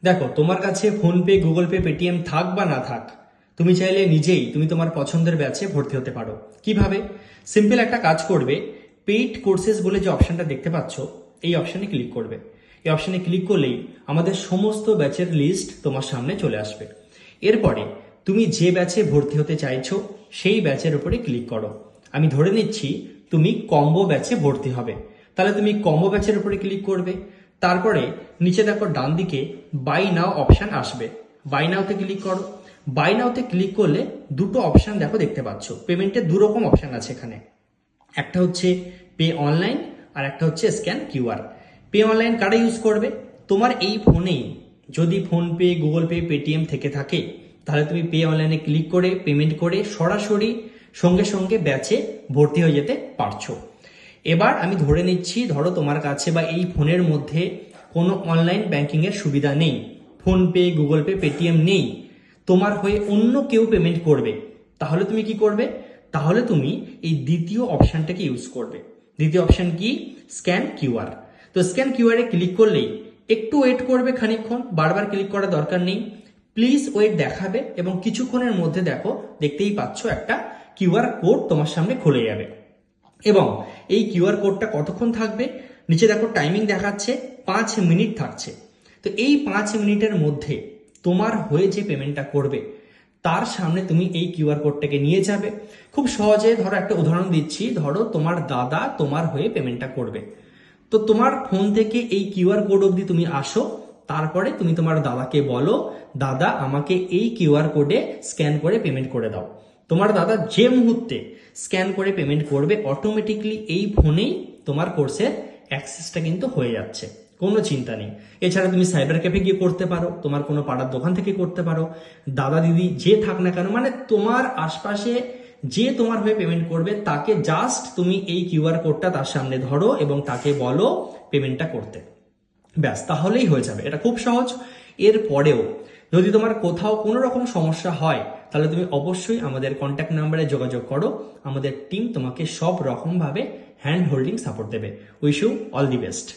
দেখো, তোমার কাছে ফোনপে, গুগল পে, পেটিএম থাক বা না থাক, তুমি চাইলে নিজেই তুমি তোমার পছন্দের ব্যাচে ভর্তি হতে পারো। কিভাবে? সিম্পল একটা কাজ করবে, পেইড কোর্সেস বলে যে অপশনটা দেখতে পাচ্ছ, এই অপশনে ক্লিক করবে। এই অপশনে ক্লিক করলেই আমাদের সমস্ত ব্যাচের লিস্ট তোমার সামনে চলে আসবে। এরপরে তুমি যে ব্যাচে ভর্তি হতে চাইছো সেই ব্যাচের উপরে ক্লিক করো। আমি ধরে নিচ্ছি তুমি কম্বো ব্যাচে ভর্তি হবে, তাহলে তুমি কম্বো ব্যাচের উপরে ক্লিক করবে। তারপরে নিচে দেখো ডান দিকে বাই নাও অপশন আসবে, বাই নাওতে ক্লিক করো। বাই নাওতে ক্লিক করলে দুটো অপশন দেখো দেখতে পাচ্ছ। পেমেন্টের দু রকম অপশন আছে এখানে, একটা হচ্ছে পে অনলাইন আর একটা হচ্ছে স্ক্যান কিউআর। পে অনলাইন কারা ইউজ করবে? তোমার এই ফোনেই যদি ফোনপে, গুগল পে, পেটিএম থেকে থাকে, তাহলে তুমি পে অনলাইনে ক্লিক করে পেমেন্ট করে সরাসরি সঙ্গে সঙ্গে ব্যাচে ভর্তি হয়ে যেতে পারছো। এবার আমি ধরে নিচ্ছি, ধরো তোমার কাছে বা এই ফোনের মধ্যে কোনো অনলাইন ব্যাংকিং এর সুবিধা নেই, ফোনপে, গুগল পে, পেটিএম নেই, তোমার হয়ে অন্য কেউ পেমেন্ট করবে, তাহলে তুমি কি করবে? তাহলে তুমি এই দ্বিতীয় অপশনটাকে ইউজ করবে। দ্বিতীয় অপশন কি? Scan QR. তো স্ক্যান কিউআর এ ক্লিক করলেই একটু ওয়েট করবে খানিকক্ষণ, বারবার ক্লিক করার দরকার নেই, প্লিজ ওয়েট দেখাবে এবং কিছুক্ষণের মধ্যে দেখো, দেখতেই পাচ্ছ একটা কিউআর কোড তোমার সামনে খুলে যাবে। এবং এই কিউআর কোডটা কতক্ষণ থাকবে? নিচে দেখো টাইমিং দেখাচ্ছে 5 মিনিট থাকছে। তো এই 5 মিনিটের মধ্যে তোমার হয়ে যে পেমেন্টটা করবে তার সামনে তুমি এই কিউআর কোডটাকে নিয়ে যাবে। খুব সহজে ধরো একটা উদাহরণ দিচ্ছি, ধরো তোমার দাদা তোমার হয়ে পেমেন্টটা করবে, তো তোমার ফোন থেকে এই কিউআর কোড অবধি তুমি আসো, তারপরে তুমি তোমার দাদাকে বলো, দাদা আমাকে এই কিউআর কোডে স্ক্যান করে পেমেন্ট করে দাও। তোমার দাদা যে মুহূর্তে স্ক্যান করে পেমেন্ট করবে, অটোমেটিকলি এই ফোনেই তোমার কোর্সের অ্যাক্সেসটা কিন্তু হয়ে যাচ্ছে, কোনো চিন্তা নেই। এছাড়া তুমি সাইবার ক্যাফে গিয়ে করতে পারো, তোমার কোনো পাড়ার দোকান থেকে করতে পারো, দাদা দিদি যে থাক না কেন, মানে তোমার আশপাশে যে তোমার হয়ে পেমেন্ট করবে তাকে জাস্ট তুমি এই কিউআর কোডটা তার সামনে ধরো এবং তাকে বলো পেমেন্টটা করতে, ব্যাস, তাহলেই হয়ে যাবে। এটা খুব সহজ। এর পরেও যদি তোমার কোথাও কোনো রকম সমস্যা হয়, তাহলে তুমি অবশ্যই আমাদের কন্ট্যাক্ট নাম্বারে যোগাযোগ করো, আমাদের টিম তোমাকে সব রকম ভাবে হ্যান্ড হোল্ডিং সাপোর্ট দেবে। Wish you all the best.